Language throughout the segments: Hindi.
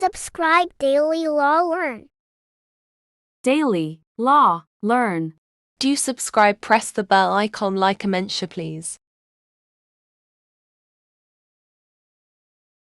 Subscribe Daily Law Learn. Daily Law Learn. Do subscribe, press the bell icon, like and mention please.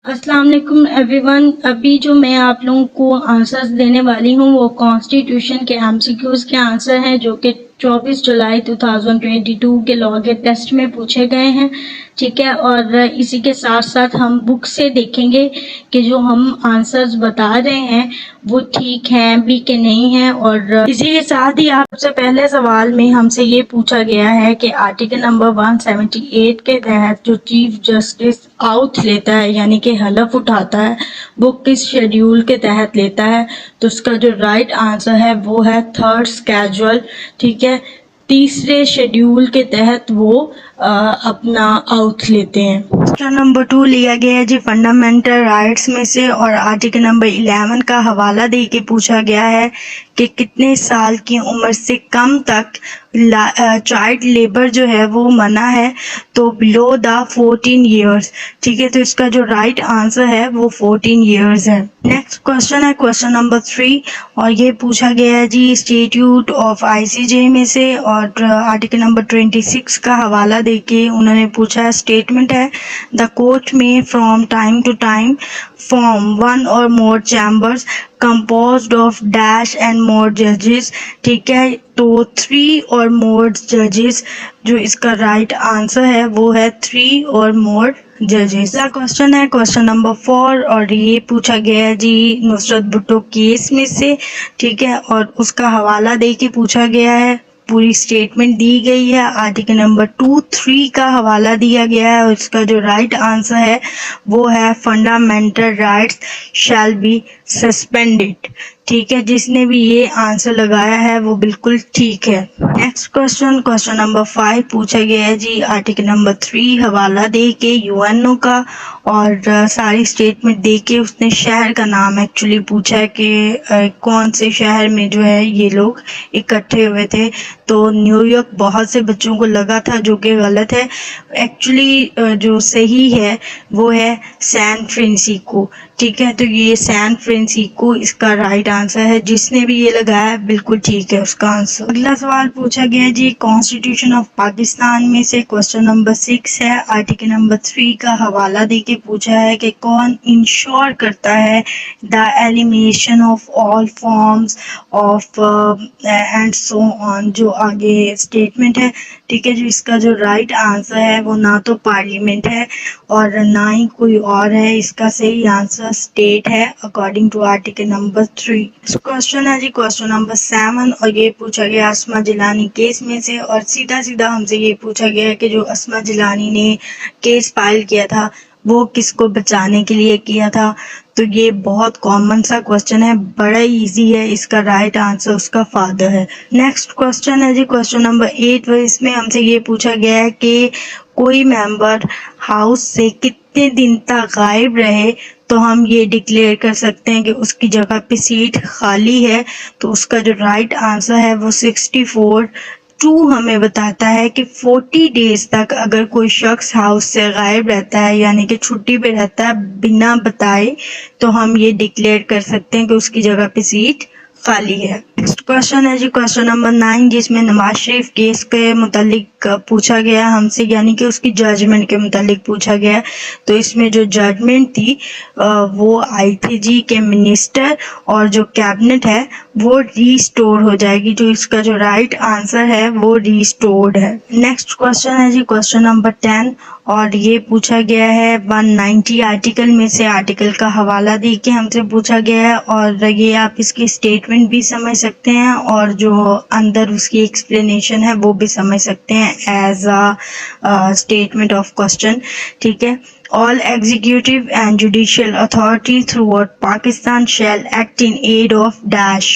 अस्सलाम वालेकुम एवरीवन। अभी जो मैं आप लोगों को आंसर्स देने वाली हूँ वो कॉन्स्टिट्यूशन के एमसीक्यूज के आंसर हैं जो कि 24 जुलाई 2022 के लॉ के टेस्ट में पूछे गए हैं। ठीक है, और इसी के साथ साथ हम बुक से देखेंगे कि जो हम आंसर्स बता रहे हैं वो ठीक हैं भी कि नहीं है। और इसी के साथ ही आपसे पहले सवाल में हमसे ये पूछा गया है कि आर्टिकल नंबर 178 के तहत जो चीफ जस्टिस आउट लेता है यानी कि हलफ उठाता है वो किस शेड्यूल के तहत लेता है। तो उसका जो राइट आंसर है वो है थर्ड स्केड्यूल। ठीक है, तीसरे शेड्यूल के तहत वो अपना आउट लेते हैं। क्वेश्चन नंबर 2 लिया गया है जी फंडामेंटल राइट्स में से और आर्टिकल नंबर 11 का हवाला दे के पूछा गया है कि कितने साल की उम्र से कम तक चाइल्ड लेबर जो है वो मना है। तो बिलो द 14 ईयर्स। ठीक है, तो इसका जो राइट आंसर है वो 14 ईयर्स है। नेक्स्ट क्वेश्चन है क्वेश्चन नंबर 3 और ये पूछा गया है जी स्टेट्यूट ऑफ आईसीजे में से और आर्टिकल नंबर 26 का हवाला देके उन्होंने पूछा है। स्टेटमेंट है द कोर्ट में from time to time form one और more chambers composed of dash and more judges। ठीक है, तो 3 और more judges, जो इसका राइट आंसर है वो है 3 और more जजेस। अगला क्वेश्चन है क्वेश्चन नंबर 4 और ये पूछा गया है जी नुसरत भुट्टो केस में से। ठीक है, और उसका हवाला दे के पूछा गया है। पूरी स्टेटमेंट दी गई है। आर्टिकल नंबर 2-3 का हवाला दिया गया है और इसका जो राइट आंसर है वो है fundamental rights shall be suspended. ठीक है, जिसने भी ये आंसर लगाया है वो बिल्कुल ठीक है। नेक्स्ट क्वेश्चन नंबर 5 पूछा गया है जी आर्टिकल नंबर 3 हवाला दे के यूएनओ का और सारी स्टेटमेंट दे के उसने शहर का नाम एक्चुअली पूछा है कि कौन से शहर में जो है ये लोग इकट्ठे हुए थे। तो न्यूयॉर्क बहुत से बच्चों को लगा था जो कि गलत है। एक्चुअली जो सही है वो है सैन फ्रांसिस्को। ठीक है, तो ये सैन फ्रांसिस्को इसका राइट आंसर है। जिसने भी ये लगाया बिल्कुल ठीक है उसका आंसर। अगला सवाल पूछा गया जी कॉन्स्टिट्यूशन ऑफ पाकिस्तान में से क्वेश्चन नंबर 6 है। आर्टिकल नंबर 3 का हवाला देके पूछा है कि कौन इंश्योर करता है the elimination of all forms of and so on. जो आगे स्टेटमेंट है, ठीक है, जो इसका जो राइट आंसर है वो ना तो पार्लियामेंट है और ना ही कोई और है। इसका सही आंसर स्टेट है according to article number 3। Question है जी क्वेश्चन नंबर 7 और ये पूछा गया अस्मा जिलानी केस में से और सीधा सीधा हमसे ये पूछा गया कि जो अस्मा जिलानी ने केस फाइल किया था वो किसको बचाने के लिए किया था। तो ये बहुत कॉमन सा क्वेश्चन है, बड़ा इजी है। इसका राइट आंसर उसका फादर है। नेक्स्ट क्वेश्चन है जी क्वेश्चन नंबर 8 और इसमें हमसे ये पूछा गया है कि कोई मेंबर हाउस से कितने दिन तक गायब रहे तो हम ये डिक्लेयर कर सकते हैं कि उसकी जगह पे सीट खाली है। तो उसका जो राइट आंसर है वो 64(2) हमें बताता है कि 40 डेज तक अगर कोई शख्स हाउस से गायब रहता है यानी कि छुट्टी पे रहता है बिना बताए तो हम ये डिक्लेयर कर सकते हैं कि उसकी जगह पे सीट खाली है। नेक्स्ट क्वेश्चन है जी क्वेश्चन नंबर 9 जिसमें नवाज शरीफ केस के मुतालिक पूछा गया हमसे यानी कि उसकी जजमेंट के मुतालिक पूछा गया। तो इसमें जो जजमेंट थी वो आई थी जी के मिनिस्टर और जो कैबिनेट है वो रीस्टोर हो जाएगी। जो इसका जो राइट आंसर है वो रीस्टोर्ड है। नेक्स्ट क्वेश्चन है जी क्वेश्चन नंबर 10 और ये पूछा गया है 190 आर्टिकल में से। आर्टिकल का हवाला दे के हमसे पूछा गया है और ये आप इसकी स्टेटमेंट भी समझ सकते हैं और जो अंदर उसकी एक्सप्लेनेशन है वो भी समझ सकते हैं as a statement of question. ठीक है, all executive and judicial authority throughout Pakistan shall act in aid of dash।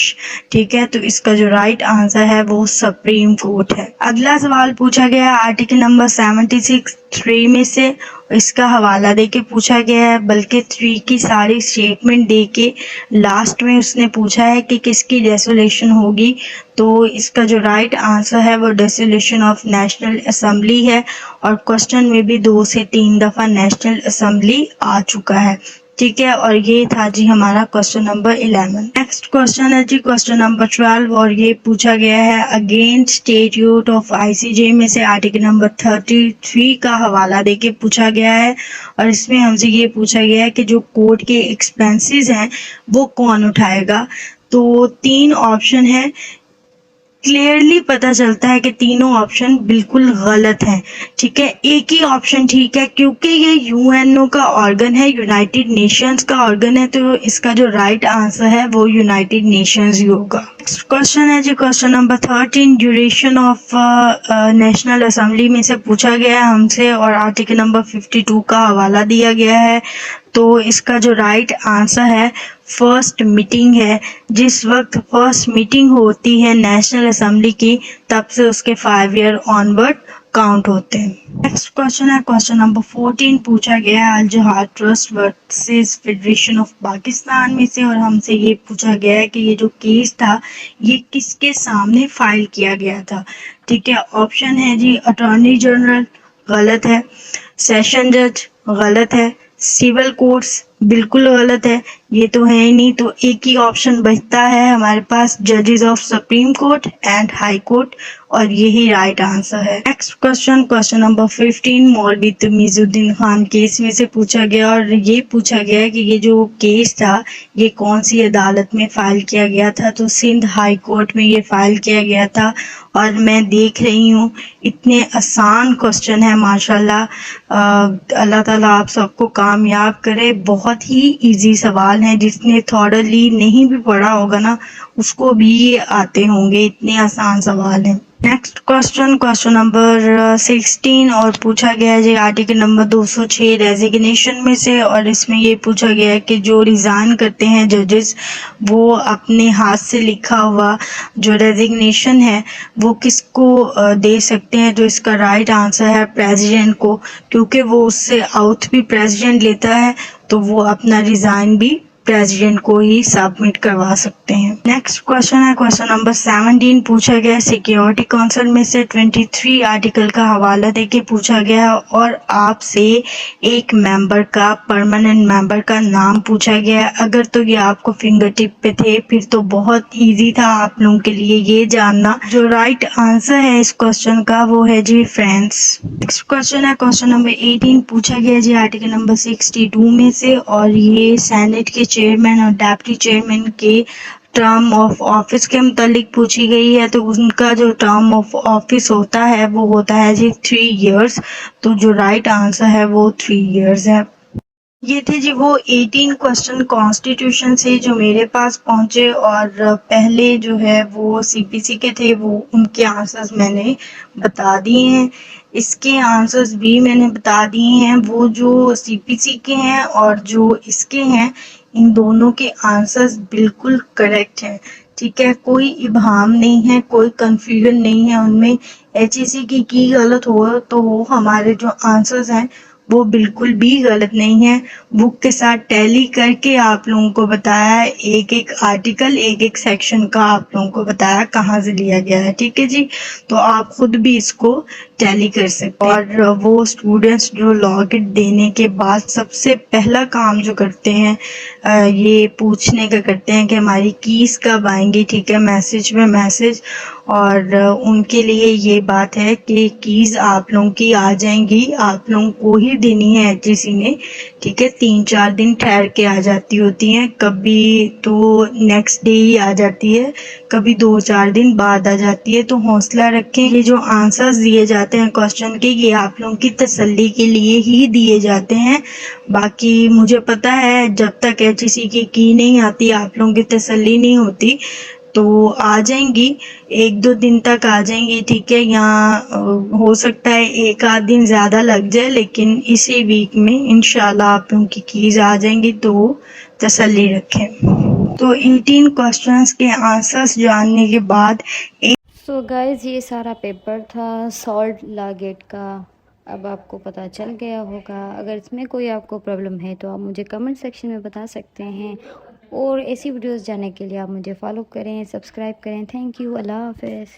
ठीक है, तो इसका जो राइट आंसर है वो सुप्रीम कोर्ट है। अगला सवाल पूछा गया आर्टिकल नंबर 76(3) में से। इसका हवाला देके पूछा गया है बल्कि 3 की सारी स्टेटमेंट देके लास्ट में उसने पूछा है कि किसकी डेसोलेशन होगी। तो इसका जो राइट आंसर है वो डेसोलेशन ऑफ नेशनल असेंबली है और क्वेश्चन में भी 2 से 3 दफ़ा नेशनल असेंबली आ चुका है। ठीक है, और ये था जी हमारा क्वेश्चन नंबर 11। नेक्स्ट क्वेश्चन है जी क्वेश्चन नंबर 12 और ये पूछा गया है अगेंस्ट स्टेट्यूट ऑफ आईसीजे में से आर्टिकल नंबर 33 का हवाला देके पूछा गया है और इसमें हमसे ये पूछा गया है कि जो कोर्ट के एक्सपेंसेस हैं वो कौन उठाएगा। तो 3 ऑप्शन है, क्लियरली पता चलता है कि तीनों ऑप्शन बिल्कुल गलत हैं। ठीक है, एक ही ऑप्शन ठीक है क्योंकि ये यूएनओ का ऑर्गन है, यूनाइटेड नेशंस का ऑर्गन है, तो इसका जो राइट आंसर है वो यूनाइटेड नेशंस ही होगा। नेक्स्ट क्वेश्चन है जी question number 13 duration of national assembly में से पूछा गया है हमसे और आर्टिकल नंबर 52 का हवाला दिया गया है। तो इसका जो राइट आंसर है फर्स्ट मीटिंग है। जिस वक्त फर्स्ट मीटिंग होती है नेशनल असेंबली की तब से उसके 5 ईयर ऑनवर्ड काउंट होते हैं। नेक्स्ट क्वेश्चन है क्वेश्चन नंबर 14 पूछा गया है Al Jihad trust versus federation of Pakistan में से और हमसे ये पूछा गया है कि ये जो केस था ये किसके सामने फाइल किया गया था। ठीक है, ऑप्शन है जी अटॉर्नी जनरल, गलत है, सेशन जज, गलत है, सिविल कोर्ट्स, बिल्कुल गलत है, ये तो है ही नहीं। तो एक ही ऑप्शन बचता है हमारे पास, जजेस of supreme court and high court, और यही राइट आंसर है। नेक्स्ट क्वेश्चन क्वेश्चन नंबर 15 मौलवी तमीजुद्दीन खान केस में से पूछा गया और ये पूछा गया कि ये जो केस था ये कौन सी अदालत में फाइल किया गया था। तो सिंध हाई कोर्ट में ये फाइल किया गया था और मैं देख रही हूँ इतने आसान क्वेश्चन है माशाल्लाह। अल्लाह ताला आप सबको कामयाब करे। बहुत ही इजी सवाल है, जिसने थॉरली नहीं भी पढ़ा होगा ना उसको भी ये आते होंगे, इतने आसान सवाल हैं। नेक्स्ट क्वेश्चन क्वेश्चन नंबर 16 और पूछा गया है जी आर्टिकल नंबर 206 रेजिग्नेशन में से और इसमें ये पूछा गया है कि जो रिज़ाइन करते हैं जजेस वो अपने हाथ से लिखा हुआ जो रेजिग्नेशन है वो किसको दे सकते हैं। तो इसका राइट आंसर है प्रेसिडेंट को, क्योंकि वो उससे आउट भी प्रेसिडेंट लेता है तो वो अपना रिज़ाइन भी प्रेसिडेंट को ही सबमिट करवा सकते हैं। नेक्स्ट क्वेश्चन है क्वेश्चन नंबर 17 पूछा गया सिक्योरिटी काउंसिल में से 23 आर्टिकल का हवाला देके पूछा गया और आपसे एक मेंबर का परमानेंट मेंबर का नाम पूछा गया। अगर तो ये आपको फिंगर टिप पे थे फिर तो बहुत इजी था आप लोगों के लिए ये जानना। जो राइट आंसर है इस क्वेश्चन का वो है जी फ्रेंड्स। नेक्स्ट क्वेश्चन है क्वेश्चन नंबर 18 पूछा गया जी आर्टिकल नंबर 62 में से और ये सेनेट के चेयरमैन और डेप्टी चेयरमैन के टर्म ऑफ ऑफिस के मुतालिक पूछी गई है। तो उनका जो टर्म ऑफ ऑफिस होता है वो होता है जी 3 इयर्स। तो जो राइट आंसर है वो 3 इयर्स है। ये थे जी वो 18 क्वेश्चन कॉन्स्टिट्यूशन से जो मेरे पास पहुंचे और पहले जो है वो सीपीसी के थे, वो उनके आंसर्स मैंने बता दिए हैं। इसके आंसर्स भी मैंने बता दिए हैं। वो जो सीपीसी के हैं और जो इसके हैं इन दोनों के आंसर्स बिल्कुल करेक्ट हैं। ठीक है, कोई इबहम नहीं है, कोई कंफ्यूजन नहीं है उनमें। एचईसी की गलत हो तो वो हमारे जो आंसर्स हैं वो बिल्कुल भी गलत नहीं है। बुक के साथ टैली करके आप लोगों को बताया, एक एक आर्टिकल एक एक सेक्शन का आप लोगों को बताया कहाँ से लिया गया है। ठीक है जी, तो आप खुद भी इसको टैली कर सकते हैं। और वो स्टूडेंट्स जो लॉगिन देने के बाद सबसे पहला काम जो करते हैं ये पूछने का करते हैं कि हमारी कीज़ कब आएंगी। ठीक है, मैसेज में मैसेज, और उनके लिए ये बात है कि कीज़ आप लोगों की आ जाएंगी, आप लोगों को ही देनी है एचईसी ने। ठीक है, 3-4 दिन ठहर के आ जाती होती हैं, कभी तो नेक्स्ट डे ही आ जाती है, कभी 2-4 दिन बाद आ जाती है। तो हौसला रखें। ये जो आंसर्स दिए जाते हैं क्वेश्चन के ये आप लोगों की तसल्ली के लिए ही दिए जाते हैं। बाकी मुझे पता है जब तक एचईसी की नहीं आती आप लोगों की तसल्ली नहीं होती। तो आ जाएंगी, 1-2 दिन तक आ जाएंगी। ठीक है, यहाँ हो सकता है 1-आध दिन ज़्यादा लग जाए, लेकिन इसी वीक में इंशाल्लाह आप लोगों की कीज़ आ जाएंगी, तो तसल्ली रखें। तो 18 क्वेश्चंस के आंसर्स जानने के बाद सो गाइज़ ये सारा पेपर था सॉल्ट लॉ गेट का। अब आपको पता चल गया होगा। अगर इसमें कोई आपको प्रॉब्लम है तो आप मुझे कमेंट सेक्शन में बता सकते हैं और ऐसी वीडियोस जानने के लिए आप मुझे फॉलो करें, सब्सक्राइब करें। थैंक यू, अल्लाह हाफ़िज़।